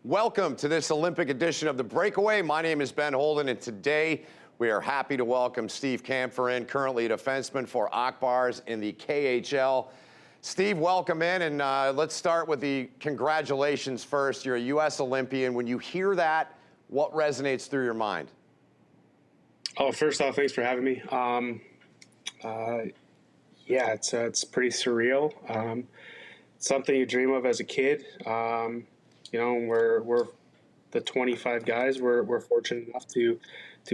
Welcome to this Olympic edition of The Breakaway. My name is Ben Holden, and today we are happy to welcome Steve Kampfer in, currently a defenseman for Akbars in the KHL. Steve, welcome in, and let's start with the congratulations first. You're a US Olympian. When you hear that, what resonates through your mind? Oh, first off, thanks for having me. Yeah, it's pretty surreal. Something you dream of as a kid. You know, we're the 25 guys. We're fortunate enough to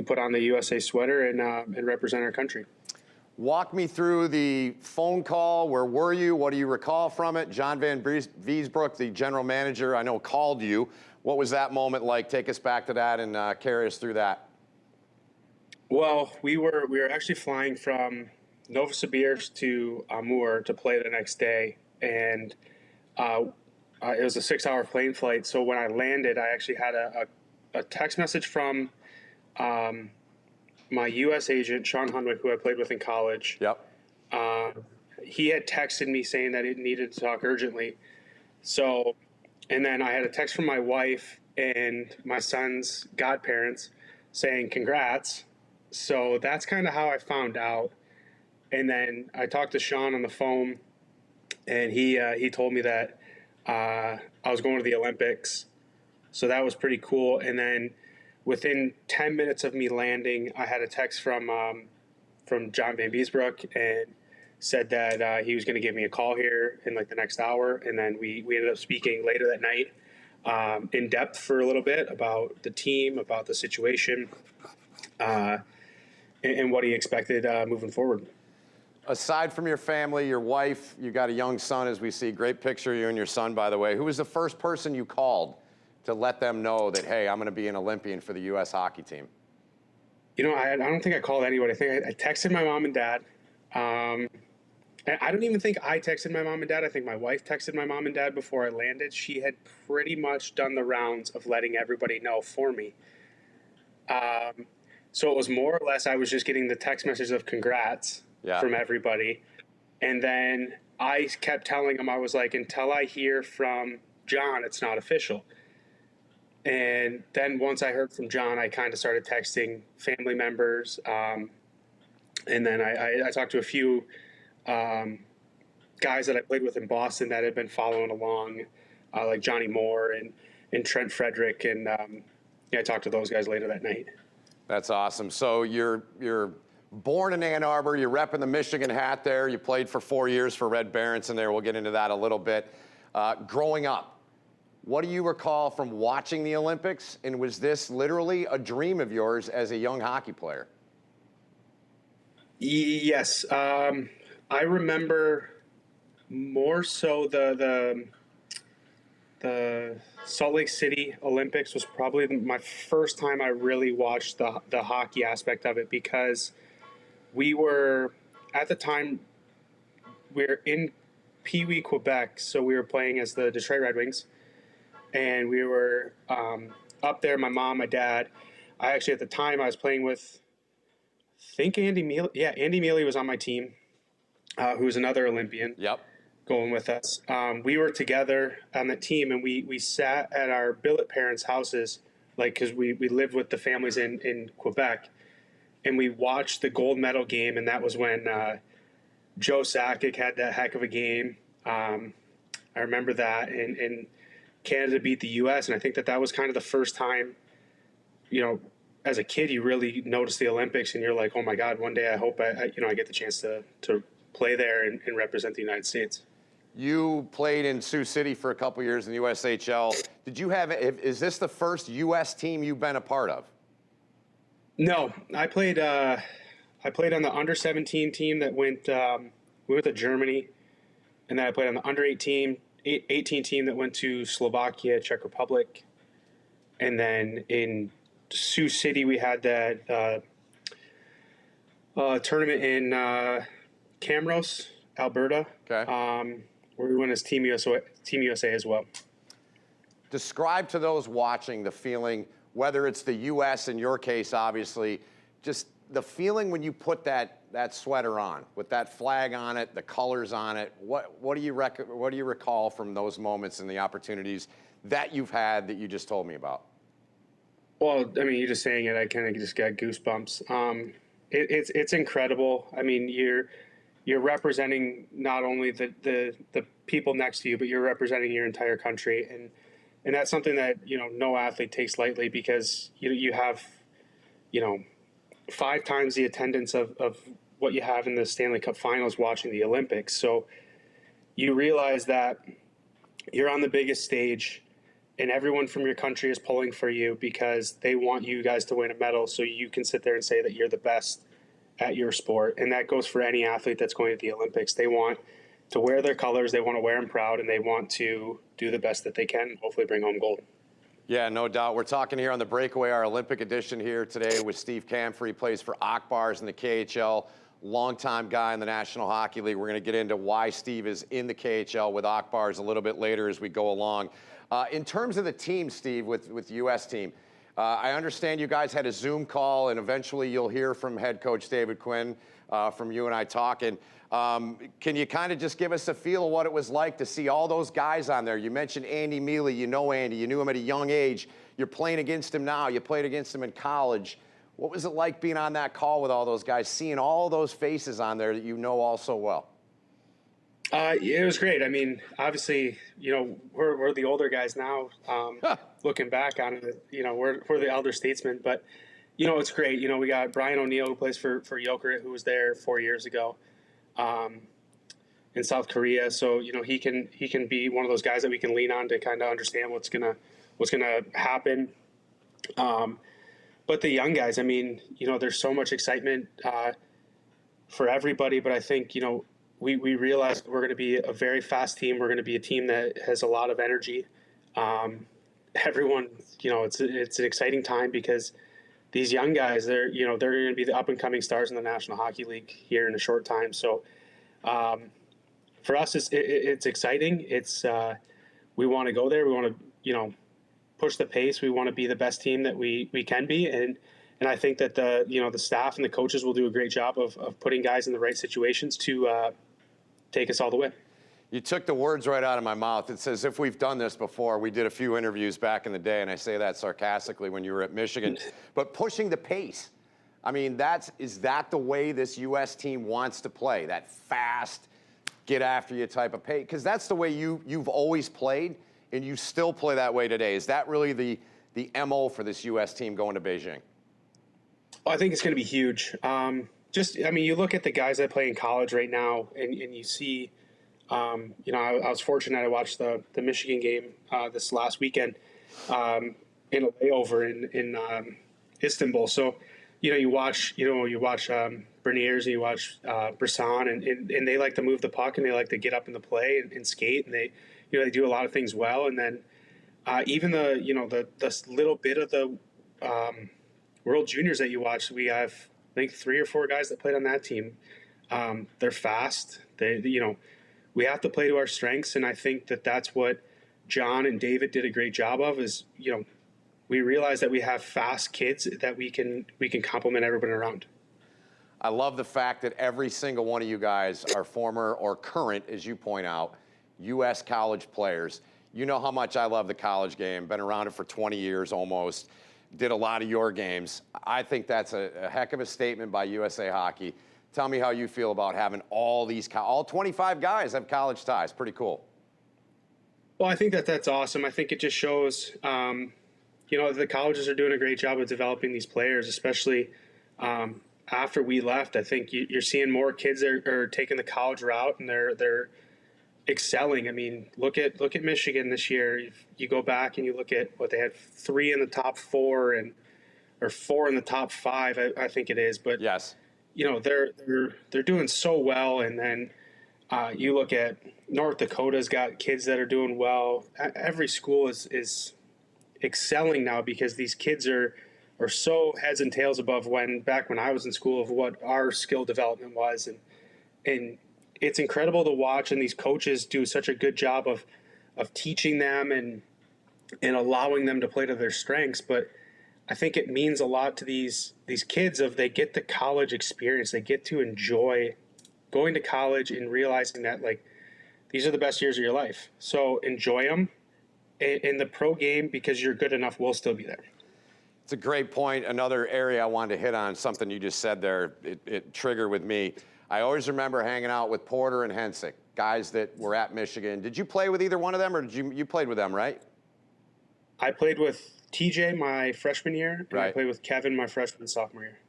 put on the USA sweater and represent our country. Walk me through the phone call. Where were you? What do you recall from it? John Van Viesbroek, the general manager, I know called you. What was that moment like? Take us back to that and carry us through that. Well, we were actually flying from Novosibirsk to Amur to play the next day, and it was a 6-hour plane flight. So when I landed, I actually had a text message from my U.S. agent, Sean Hunwick, who I played with in college. Yep. He had texted me saying that it needed to talk urgently. So, and then I had a text from my wife and my son's godparents saying congrats. So that's kind of how I found out. And then I talked to Sean on the phone, and he told me that I was going to the Olympics. So that was pretty cool. And then within 10 minutes of me landing, I had a text from John Van Viesbroek and said that he was going to give me a call here in like the next hour. And then we ended up speaking later that night in depth for a little bit about the team, about the situation, and what he expected moving forward. Aside from your family, your wife, you got a young son, as we see. Great picture of you and your son, by the way. Who was the first person you called to let them know that, hey, I'm going to be an Olympian for the U.S. hockey team? You know, I don't think I called anybody. I think I texted my mom and dad. And I don't even think I texted my mom and dad. I think my wife texted my mom and dad before I landed. She had pretty much done the rounds of letting everybody know for me. So it was more or less I was just getting the text messages of congrats from everybody. And then I kept telling them, I was like, until I hear from John, it's not official. And then once I heard from John, I kind of started texting family members. And then I talked to a few guys that I played with in Boston that had been following along, like Johnny Moore and Trent Frederick. And I talked to those guys later that night. That's awesome. So you're born in Ann Arbor, you're repping the Michigan hat there. You played for 4 years for Red Berenson there. We'll get into that a little bit. Growing up, what do you recall from watching the Olympics? And was this literally a dream of yours as a young hockey player? Yes. I remember more so the Salt Lake City Olympics was probably my first time I really watched the hockey aspect of it, because we were, at the time, we were in Pee Wee, Quebec, so we were playing as the Detroit Red Wings, and we were up there, my mom, my dad. I actually, at the time, I was playing with, I think Andy Mealy. Yeah, Andy Mealy was on my team, who was another Olympian. Yep. Going with us. We were together on the team, and we sat at our billet parents' houses, like, because we lived with the families in Quebec, and we watched the gold medal game, and that was when Joe Sakic had that heck of a game. I remember that, and Canada beat the U.S., and I think that was kind of the first time, you know, as a kid, you really notice the Olympics, and you're like, oh my God, one day I hope I get the chance to play there and represent the United States. You played in Sioux City for a couple years in the USHL. Did you have? Is this the first U.S. team you've been a part of? No, I played on the under-17 team that went to Germany, and then I played on the under-18 team that went to Slovakia, Czech Republic, and then in Sioux City we had that tournament in Camrose, Alberta. Okay. Where we went as Team USA as well. Describe to those watching the feeling, whether it's the U.S. in your case, obviously, just the feeling when you put that that sweater on with that flag on it, the colors on it, what do you recall from those moments and the opportunities that you've had that you just told me about? Well, I mean, you're just saying it, I kind of just got goosebumps. It's incredible. I mean, you're representing not only the people next to you, but you're representing your entire country, and that's something that no athlete takes lightly, because you have 5 times the attendance of what you have in the Stanley Cup Finals watching the Olympics. So you realize that you're on the biggest stage, and everyone from your country is pulling for you because they want you guys to win a medal, so you can sit there and say that you're the best at your sport. And that goes for any athlete that's going to the Olympics. They want to wear their colors, they want to wear them proud, and they want to do the best that they can and hopefully bring home gold. Yeah, no doubt. We're talking here on the Breakaway, our Olympic edition here today with Steve Kampfer. He plays for Akbars in the KHL, longtime guy in the National Hockey League. We're going to get into why Steve is in the KHL with Akbars a little bit later as we go along. In terms of the team, Steve, with the U.S. team, I understand you guys had a Zoom call, and eventually you'll hear from head coach David Quinn from you and I talking. Can you kind of just give us a feel of what it was like to see all those guys on there? You mentioned Andy Mealy. You know Andy. You knew him at a young age. You're playing against him now. You played against him in college. What was it like being on that call with all those guys, seeing all those faces on there that you know all so well? It was great. I mean, obviously, we're the older guys now. Looking back on it, we're the elder statesmen. But, it's great. We got Brian O'Neill, who plays for Jokerit, who was there 4 years ago in South Korea. So, he can be one of those guys that we can lean on to kind of understand what's gonna happen. But the young guys, I mean, there's so much excitement for everybody. But I think, we realize we're going to be a very fast team. We're going to be a team that has a lot of energy. Everyone, it's an exciting time because these young guys, they're going to be the up and coming stars in the National Hockey League here in a short time. So for us, it's exciting. We want to go there. We want to, push the pace. We want to be the best team that we can be. And I think that the staff and the coaches will do a great job of putting guys in the right situations to take us all the way. You took the words right out of my mouth. It says, if we've done this before, we did a few interviews back in the day, and I say that sarcastically when you were at Michigan, but pushing the pace. I mean, is that the way this U.S. team wants to play, that fast, get after you type of pace? Because that's the way you've always played, and you still play that way today. Is that really the MO for this U.S. team going to Beijing? Well, I think it's going to be huge. You look at the guys that play in college right now, and you see, I was fortunate. I watched the Michigan game this last weekend in a layover in Istanbul. So, you watch Berniers and you watch Brisson, and they like to move the puck and they like to get up in the play and skate, and they do a lot of things well. And then even the little bit of the World Juniors that you watch, we have, I think, 3 or 4 guys that played on that team. They're fast. We have to play to our strengths, and I think that that's what John and David did a great job of. Is we realize that we have fast kids that we can complement everyone around. I love the fact that every single one of you guys are former or current, as you point out, U.S. college players. You know how much I love the college game. Been around it for 20 years almost. Did a lot of your games. I think that's a heck of a statement by USA Hockey. Tell me how you feel about having all 25 guys have college ties. Pretty cool. Well, I think that's awesome. I think it just shows, the colleges are doing a great job of developing these players, especially after we left. I think you're seeing more kids that are taking the college route, and they're excelling. I mean, look at Michigan this year. If you go back and you look at what they had, 3 in the top 4 or 4 in the top 5, I think it is. But yes, they're doing so well. And then you look at North Dakota's got kids that are doing well. Every school is excelling now because these kids are so heads and tails above back when I was in school of what our skill development was. And it's incredible to watch, and these coaches do such a good job of teaching them and allowing them to play to their strengths. But I think it means a lot to these kids of they get the college experience. They get to enjoy going to college and realizing that like these are the best years of your life. So enjoy them. In the pro game, because you're good enough, will still be there. It's a great point. Another area I wanted to hit on, something you just said there, it triggered with me. I always remember hanging out with Porter and Hensick, guys that were at Michigan. Did you play with either one of them, or did you played with them, right? I played with TJ my freshman year, and I Right. played with Kevin my freshman and sophomore year.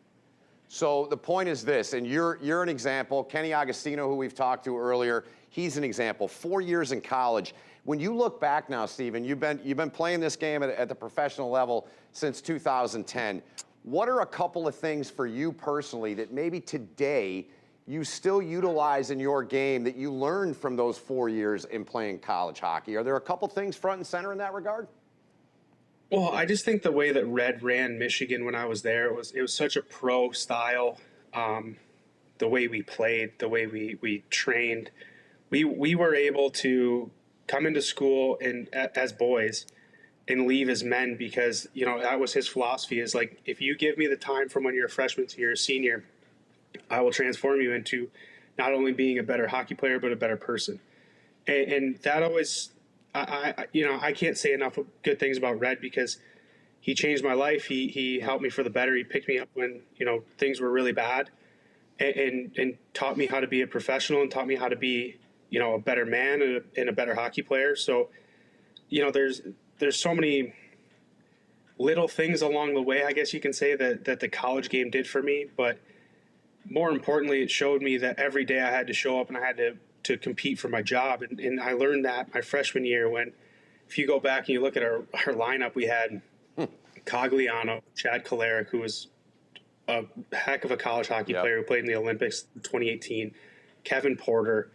So the point is this, and you're an example. Kenny Agostino, who we've talked to earlier, he's an example. 4 years in college. When you look back now, Steven, you've been playing this game at the professional level since 2010. What are a couple of things for you personally that maybe today you still utilize in your game that you learned from those 4 years in playing college hockey? Are there a couple things front and center in that regard? Well, I just think the way that Red ran Michigan when I was there, it was such a pro style. The way we played, the way we trained, we were able to come into school and as boys and leave as men, because that was his philosophy, is like, if you give me the time from when you're a freshman to you're a senior, I will transform you into not only being a better hockey player but a better person. And that always, I can't say enough good things about Red, because he changed my life. He helped me for the better. He picked me up when things were really bad, and taught me how to be a professional, and taught me how to be a better man and a better hockey player. So there's so many little things along the way, I guess you can say, that the college game did for me. But more importantly, it showed me that every day I had to show up and I had to compete for my job. And I learned that my freshman year, when, if you go back and you look at our lineup, we had Cogliano, Chad Kolaric, who was a heck of a college hockey player who played in the Olympics in 2018, Kevin Porter,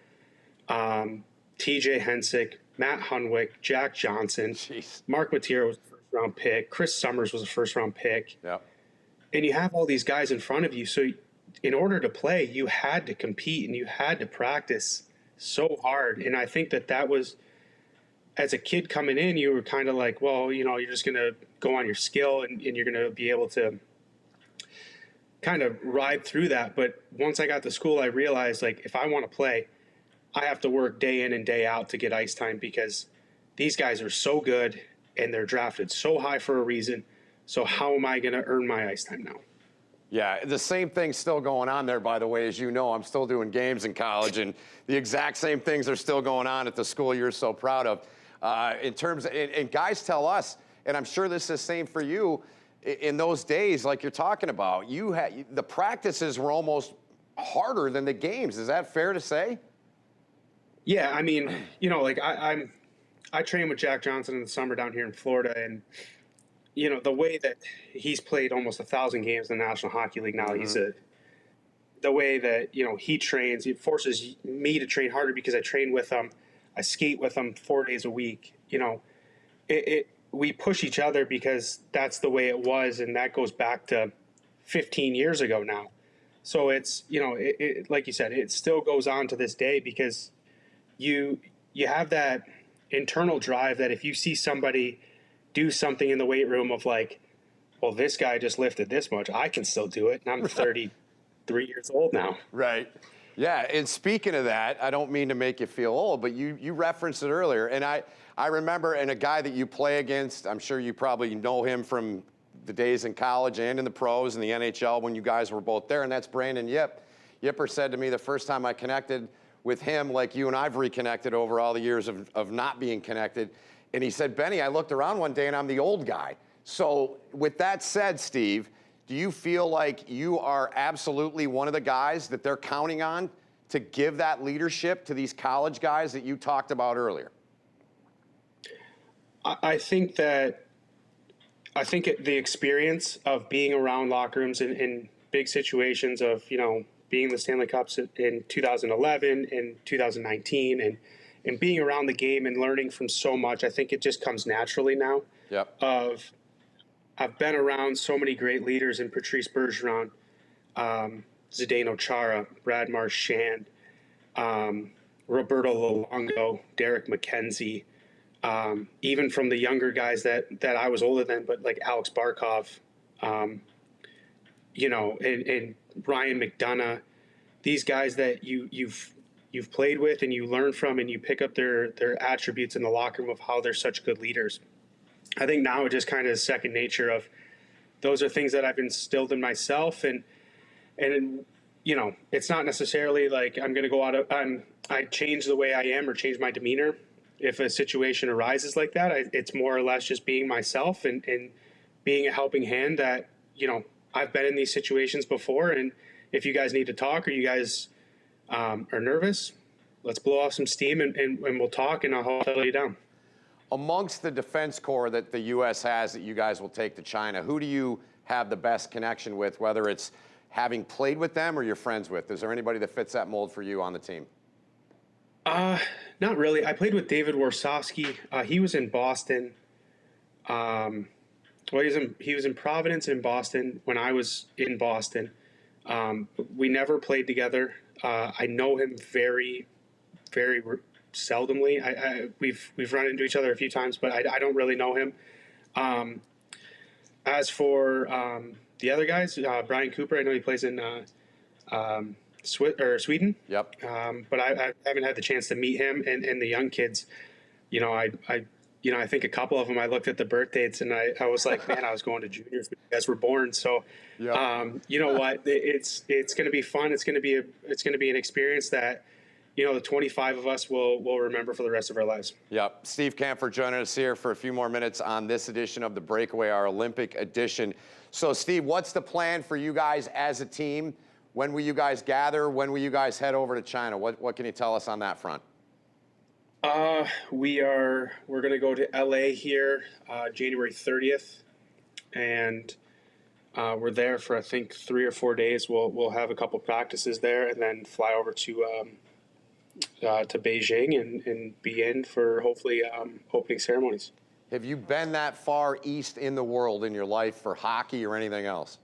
TJ Hensick, Matt Hunwick, Jack Johnson, Mark Matera was a first-round pick, Chris Summers was a first-round pick. Yep. And you have all these guys in front of you. So in order to play, you had to compete and you had to practice so hard. And I think that was, as a kid coming in, you were kind of like, well, you're just going to go on your skill and you're going to be able to kind of ride through that. But once I got to school, I realized, like, if I want to play, I have to work day in and day out to get ice time, because these guys are so good and they're drafted so high for a reason. So how am I going to earn my ice time now? Yeah, the same thing's still going on there, by the way. As you know, I'm still doing games in college, and the exact same things are still going on at the school you're so proud of. In terms of, and guys tell us, and I'm sure this is the same for you, in those days, like you're talking about, the practices were almost harder than the games. Is that fair to say? Yeah, I mean, like I train with Jack Johnson in the summer down here in Florida, and the way that he's played almost 1,000 games in the National Hockey League now, the way that he trains, it forces me to train harder because I train with him, I skate with him 4 days a week. We push each other because that's the way it was, and that goes back to 15 years ago now. So it's like you said, it still goes on to this day, because you have that internal drive that if you see somebody do something in the weight room of like, well, this guy just lifted this much, I can still do it, and I'm 33 years old now. Right. Yeah, and speaking of that, I don't mean to make you feel old, but you referenced it earlier, and I remember, and a guy that you play against, I'm sure you probably know him from the days in college and in the pros and the NHL when you guys were both there, and that's Brandon Yip. Yipper said to me the first time I connected with him, like you and I've reconnected over all the years of not being connected, and he said, Benny, I looked around one day and I'm the old guy. So with that said, Steve, do you feel like you are absolutely one of the guys that they're counting on to give that leadership to these college guys that you talked about earlier? I think the experience of being around locker rooms in big situations of, being the Stanley Cups in 2011 and 2019 and being around the game and learning from so much, I think it just comes naturally now. Yep. I've been around so many great leaders in Patrice Bergeron, Zdeno Chara, Brad Marchand, Roberto Luongo, Derek McKenzie, even from the younger guys that I was older than, but like Alex Barkov, and Ryan McDonough, these guys that you've played with and you learn from, and you pick up their attributes in the locker room of how they're such good leaders. I think now it just kind of is second nature of those are things that I've instilled in myself, and it's not necessarily like I'm going to go out of I change the way I am or change my demeanor if a situation arises like that. It's more or less just being myself and being a helping hand that I've been in these situations before, and if you guys need to talk or you guys are nervous, let's blow off some steam and we'll talk and I'll settle you down. Amongst the defense corps that the U.S. has that you guys will take to China, who do you have the best connection with, whether it's having played with them or you're friends with? Is there anybody that fits that mold for you on the team? Not really. I played with David Warsofsky. He was in Boston. Well, he was in Providence and Boston when I was in Boston. We never played together. I know him very, very seldomly. We've run into each other a few times, but I don't really know him. As for the other guys, Brian Cooper, I know he plays in Sweden. Yep. But I haven't had the chance to meet him and the young kids. I think a couple of them, I looked at the birth dates and I was like, man, I was going to juniors when you guys were born. So, Yep. you know what? It's going to be fun. It's going to be an experience that, the 25 of us will remember for the rest of our lives. Yep. Steve Kampfer joining us here for a few more minutes on this edition of The Breakaway, our Olympic edition. So, Steve, what's the plan for you guys as a team? When will you guys gather? When will you guys head over to China? What can you tell us on that front? We're going to go to LA here, January 30th. And, we're there for, I think, 3 or 4 days. We'll have a couple practices there and then fly over to Beijing and be in for hopefully, opening ceremonies. Have you been that far east in the world in your life for hockey or anything else?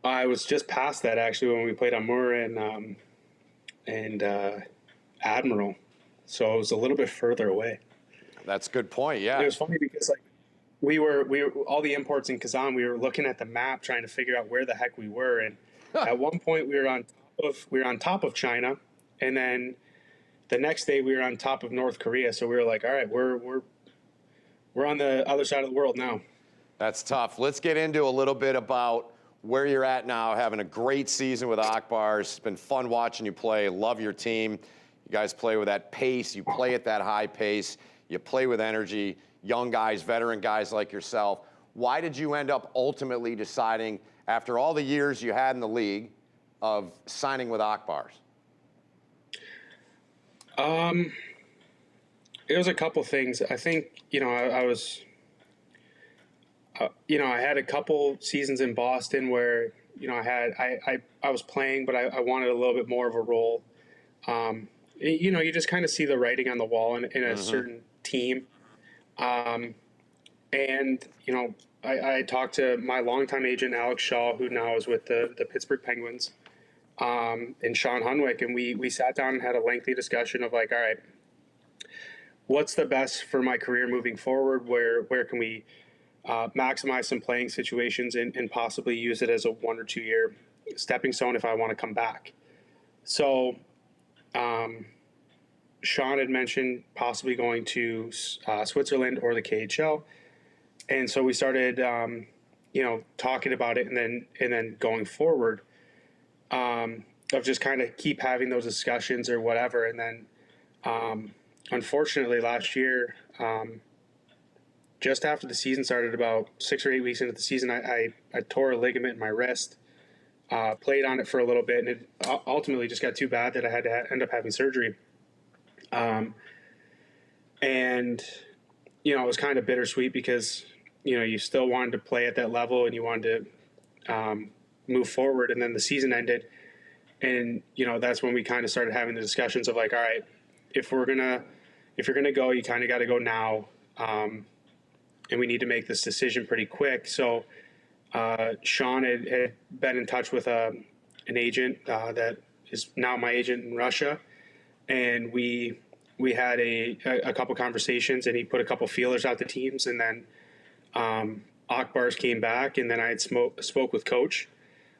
I was just past that actually when we played on Moore and Admiral. So it was a little bit further away. That's a good point. Yeah. It was funny because we were all the imports in Kazan. We were looking at the map trying to figure out where the heck we were. And at one point we were on top of China, and then the next day we were on top of North Korea. So we were like, all right, we're on the other side of the world now. That's tough. Let's get into a little bit about where you're at now, having a great season with Akbars. It's been fun watching you play. Love your team. You guys play with that pace. You play at that high pace. You play with energy. Young guys, veteran guys like yourself. Why did you end up ultimately deciding, after all the years you had in the league, of signing with Akbars? It was a couple things. I think, I was, I had a couple seasons in Boston where, I was playing, but I wanted a little bit more of a role. You just kind of see the writing on the wall in a certain team. I talked to my longtime agent, Alex Shaw, who now is with the Pittsburgh Penguins, and Sean Hunwick, and we sat down and had a lengthy discussion of like, all right, what's the best for my career moving forward? Where can we maximize some playing situations and possibly use it as a 1 or 2 year stepping stone if I want to come back? So Sean had mentioned possibly going to Switzerland or the KHL. And so we started, talking about it and then going forward, of just kind of keep having those discussions or whatever. And then, unfortunately last year, just after the season started, about 6 or 8 weeks into the season, I tore a ligament in my wrist, played on it for a little bit, and it ultimately just got too bad that I had to end up having surgery. It was kind of bittersweet because, you still wanted to play at that level and you wanted to move forward. And then the season ended. And, that's when we kind of started having the discussions of like, all right, if you're going to go, you kind of got to go now. And we need to make this decision pretty quick. So Sean had been in touch with an agent that is now my agent in Russia. And we had a couple conversations, and he put a couple feelers out to teams, and then Akbars came back, and then I had spoke with Coach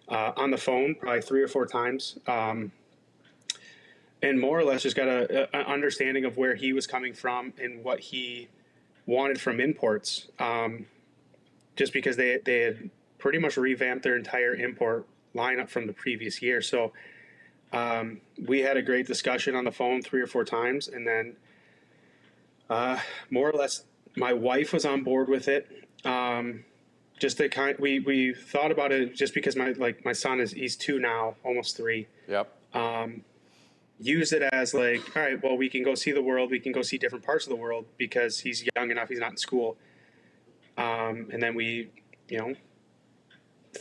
on the phone probably 3 or 4 times, and more or less just got an understanding of where he was coming from and what he wanted from imports. Just because they had pretty much revamped their entire import lineup from the previous year. So we had a great discussion on the phone 3 or 4 times, and then more or less my wife was on board with it. Just to we thought about it just because my son he's 2 now, almost 3. Yep. Use it as like, all right, well, we can go see the world. We can go see different parts of the world because he's young enough. He's not in school. And then we,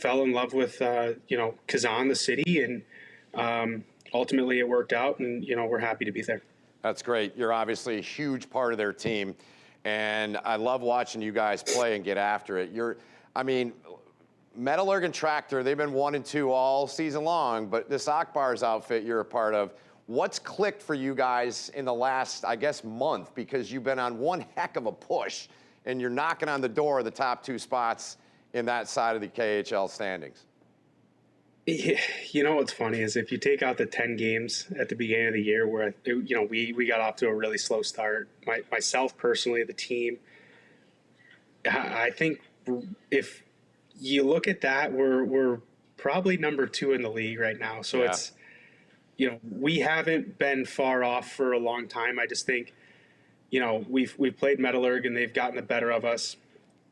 fell in love with, Kazan, the city, and ultimately it worked out, and, we're happy to be there. That's great. You're obviously a huge part of their team, and I love watching you guys play and get after it. Metallurg and Tractor, they've been 1 and 2 all season long, but this Akbars outfit you're a part of, what's clicked for you guys in the last, I guess, month? Because you've been on one heck of a push, and you're knocking on the door of the top 2 spots in that side of the KHL standings. Yeah, what's funny is if you take out the 10 games at the beginning of the year where, we got off to a really slow start, myself personally, the team, I think if you look at that, we're probably number 2 in the league right now. So yeah. It's, we haven't been far off for a long time. I just think, we've played Metallurg and they've gotten the better of us.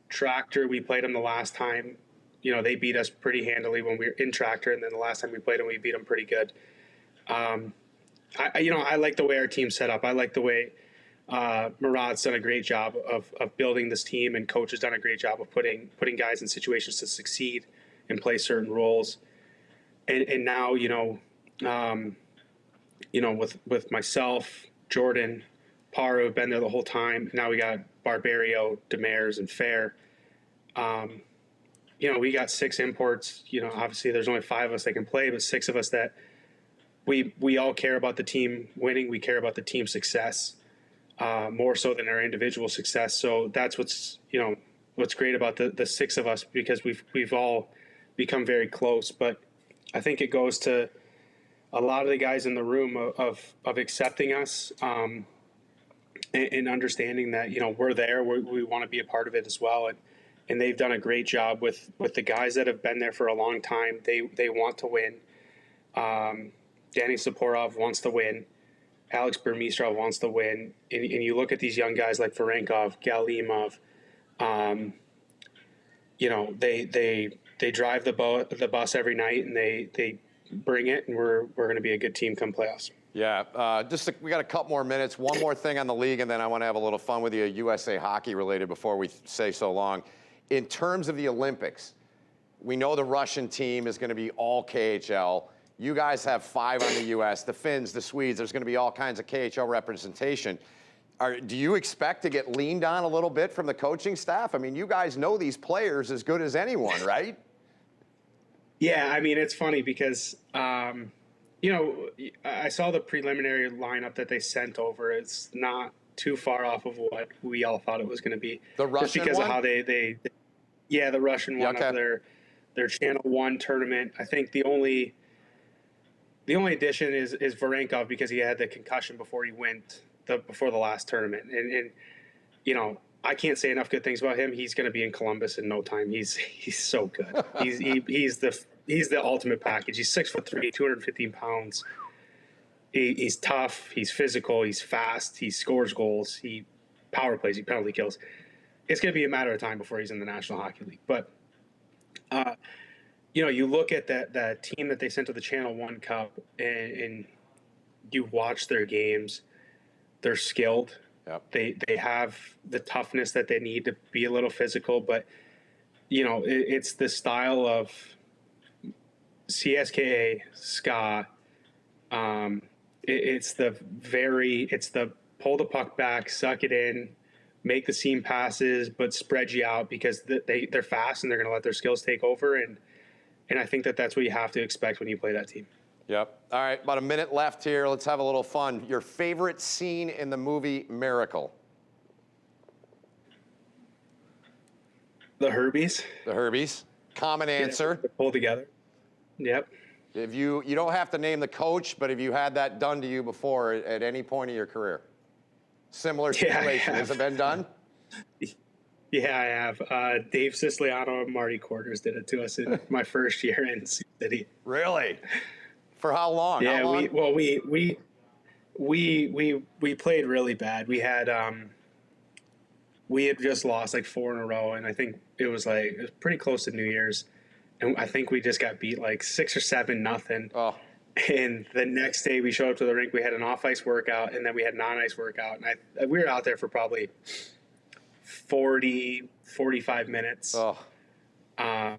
Tractor, we played them the last time. They beat us pretty handily when we were in Tractor, and then the last time we played them, we beat them pretty good. I like the way our team's set up. I like the way Murad's done a great job of building this team, and Coach has done a great job of putting guys in situations to succeed and play certain roles. And now, with myself, Jordan, Paro have been there the whole time. Now we got Barbario, Demers, and Fair. We got 6 imports. Obviously there's only 5 of us that can play, but 6 of us that we all care about the team winning. We care about the team success more so than our individual success. So that's what's great about the 6 of us, because we've all become very close. But I think it goes to a lot of the guys in the room of accepting us and understanding that, we're there. We want to be a part of it as well. And they've done a great job with the guys that have been there for a long time. They want to win. Danny Saporov wants to win. Alex Burmistrov wants to win. And you look at these young guys like Varenkov, Galimov, they drive the bus every night, and they bring it, and we're going to be a good team come playoffs. Yeah, we got a couple more minutes. One more thing on the league, and then I want to have a little fun with you, USA Hockey related, before we say so long. In terms of the Olympics, we know the Russian team is going to be all KHL. You guys have 5 on the US, the Finns, the Swedes. There's going to be all kinds of KHL representation. Do you expect to get leaned on a little bit from the coaching staff? I mean, you guys know these players as good as anyone, right? Yeah, it's funny because, I saw the preliminary lineup that they sent over. It's not too far off of what we all thought it was going to be. The Russian just because one? of how the Russian one okay. of their Channel 1 tournament. I think the only addition is Varenkov, because he had the concussion before he went before the last tournament. And I can't say enough good things about him. He's going to be in Columbus in no time. He's so good. He's the ultimate package. He's 6'3", 215 pounds. He's tough. He's physical. He's fast. He scores goals. He power plays. He penalty kills. It's going to be a matter of time before he's in the National Hockey League. But you look at that team that they sent to the Channel 1 Cup, and you watch their games. They're skilled. Yep. They have the toughness that they need to be a little physical, but it's the style of CSKA, SKA. It's the pull the puck back, suck it in, make the seam passes, but spread you out, because they're fast and they're going to let their skills take over. And I think that's what you have to expect when you play that team. Yep. All right, about a minute left here. Let's have a little fun. Your favorite scene in the movie Miracle? The Herbies. The Herbies. Common answer. Pull together. Yep. If you don't have to name the coach, but have you had that done to you before at any point of your career? Similar situation. Has it been done? Yeah, I have. Dave Siciliano and Marty Quarters did it to us in my first year in Sioux City. Really? For how long? Yeah, how long? we played really bad. We had just lost like 4 in a row, and I think it was pretty close to New Year's, and I think we just got beat like 6 or 7-0. Oh. And the next day we showed up to the rink. We had an off-ice workout, and then we had non-ice workout, and we were out there for probably 45 minutes. Oh. And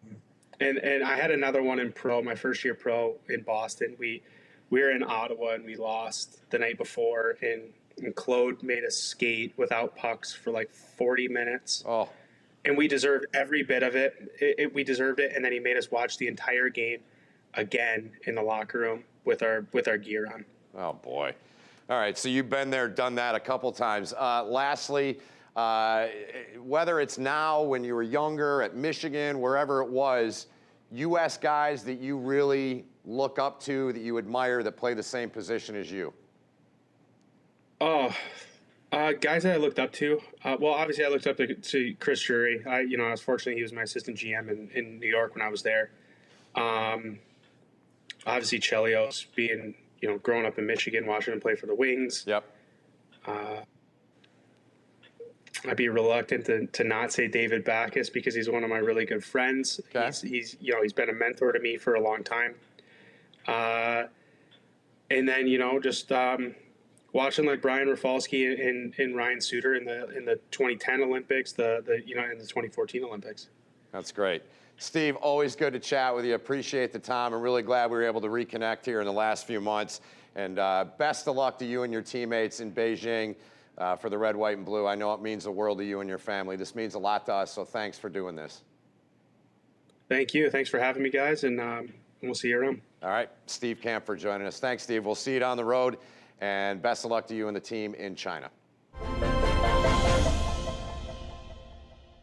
I had another one in pro, my first year pro in Boston. We were in Ottawa, and we lost the night before, and Claude made us skate without pucks for like 40 minutes. Oh. And we deserved every bit of it. We deserved it, and then he made us watch the entire game again in the locker room with our gear on. Oh, boy. All right, so you've been there, done that a couple times. Lastly, whether it's now, when you were younger, at Michigan, wherever it was, U.S. guys that you really look up to, that you admire, that play the same position as you? Oh, guys that I looked up to. Well, obviously I looked up to Chris Drury. I was fortunate he was my assistant GM in New York when I was there. Obviously Chelios, being, growing up in Michigan, watching him play for the Wings. Yep. I'd be reluctant to not say David Backus because he's one of my really good friends. Okay. He's been a mentor to me for a long time. And then, just watching like Brian Rafalski and Ryan Suter in the 2010 Olympics, in the 2014 Olympics. That's great. Steve, always good to chat with you. Appreciate the time. I'm really glad we were able to reconnect here in the last few months. And best of luck to you and your teammates in Beijing for the red, white, and blue. I know it means the world to you and your family. This means a lot to us, so thanks for doing this. Thank you. Thanks for having me, guys, and we'll see you around. All right, Steve Kampfer joining us. Thanks, Steve. We'll see you down the road, and best of luck to you and the team in China.